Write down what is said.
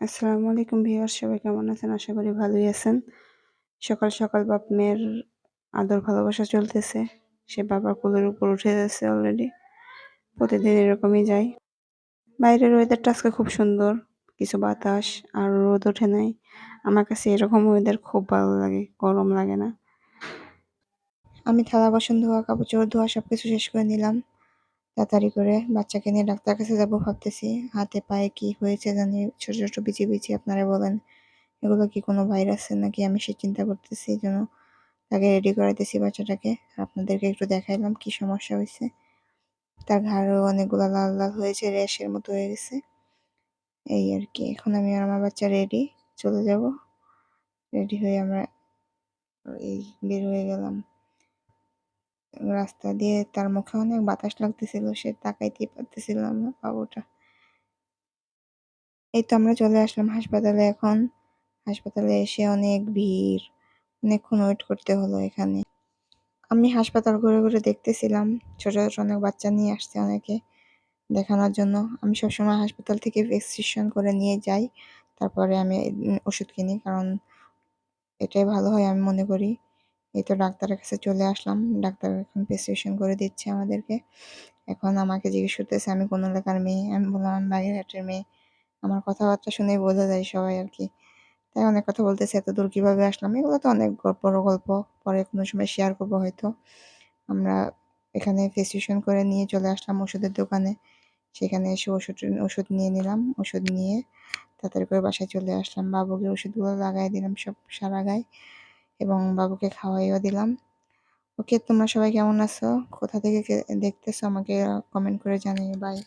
আসসালামু আলাইকুম ভিউয়ার্স, সবাই কেমন আছেন? আশা করি ভালোই আছেন। সকাল সকাল বাপ মেয়ের আদর ভালোবাসা চলতেছে। সে বাবার কোলের উপর উঠে যাচ্ছে অলরেডি। প্রতিদিন এরকমই যায়। বাইরের ওয়েদারটা আজকে খুব সুন্দর, কিছু বাতাস আর রোদ ওঠে নাই। আমার কাছে এরকম ওয়েদার খুব ভালো লাগে, গরম লাগে না। আমি থালা বাসন ধোয়া, কাপড় চোপড় ধোয়া সবকিছু শেষ করে নিলাম তাড়াতাড়ি করে। বাচ্চাকে নিয়ে ডাক্তার কাছে যাবো ভাবতেছি। হাতে পায়ে কি হয়েছে জানি, ছোট ছোট বিচি বিচি। আপনারা বলেন এগুলো কি কোনো ভাইরাসের নাকি, আমি সে চিন্তা করতেছি। এই জন্য তাকে রেডি করাইতেছি বাচ্চাটাকে। আপনাদেরকে একটু দেখাইলাম কি সমস্যা হয়েছে। তার ঘাড়ও অনেকগুলো লাল লাল হয়েছে, র্যাশের মতো হয়ে গেছে। এই আর কি। এখন আমি আর আমার বাচ্চা রেডি, চলে যাব। রেডি হয়ে আমরা এই বের হয়ে গেলাম রাস্তা দিয়ে। তার মুখে অনেক বাতাস লাগতেছিল, সে তাকাইতেই পারতেছিল না বাবুটা। এই তো আমরা চলে আসলাম হাসপাতালে। এখন হাসপাতালে এসে অনেক ভিড়, অনেকক্ষণ ওয়েট করতে হলো এখানে। আমি হাসপাতাল ঘুরে ঘুরে দেখতেছিলাম, ছোট ছোট অনেক বাচ্চা নিয়ে আসছে অনেকে দেখানোর জন্য। আমি সবসময় হাসপাতাল থেকে প্রেসক্রিপশন করে নিয়ে যাই, তারপরে আমি ওষুধ কিনি, কারণ এটাই ভালো হয় আমি মনে করি। এই তো ডাক্তারের কাছে চলে আসলাম, ডাক্তার এখন প্রেসক্রিপশন করে দিচ্ছে আমাদেরকে। এখন আমাকে জিজ্ঞেস করতেছে আমি কোন এলাকার মেয়ে। আমি বললাম আমি বাগেরহাটের মেয়ে। আমার কথাবার্তা শুনে বোঝা যায় সবাই আর কি। তাই অনেক কথা বলতেছে, এত দূর কিভাবে আসলাম। এগুলো তো অনেক বড় গল্প, পরে কোনো সময় শেয়ার করবো হয়তো। আমরা এখানে প্রেসক্রিপশন করে নিয়ে চলে আসলাম ওষুধের দোকানে। সেখানে এসে ওষুধ নিয়ে নিলাম। ওষুধ নিয়ে তাড়াতাড়ি করে বাসায় চলে আসলাম। বাবুকে ওষুধগুলো লাগাই দিলাম সব সারা গায়ে, এবং বাবুকে খাওয়াইও দিলাম। ওকে, তোমরা সবাই কেমন আছো? কোথা থেকে দেখতেছো আমাকে কমেন্ট করে জানিও। বাই।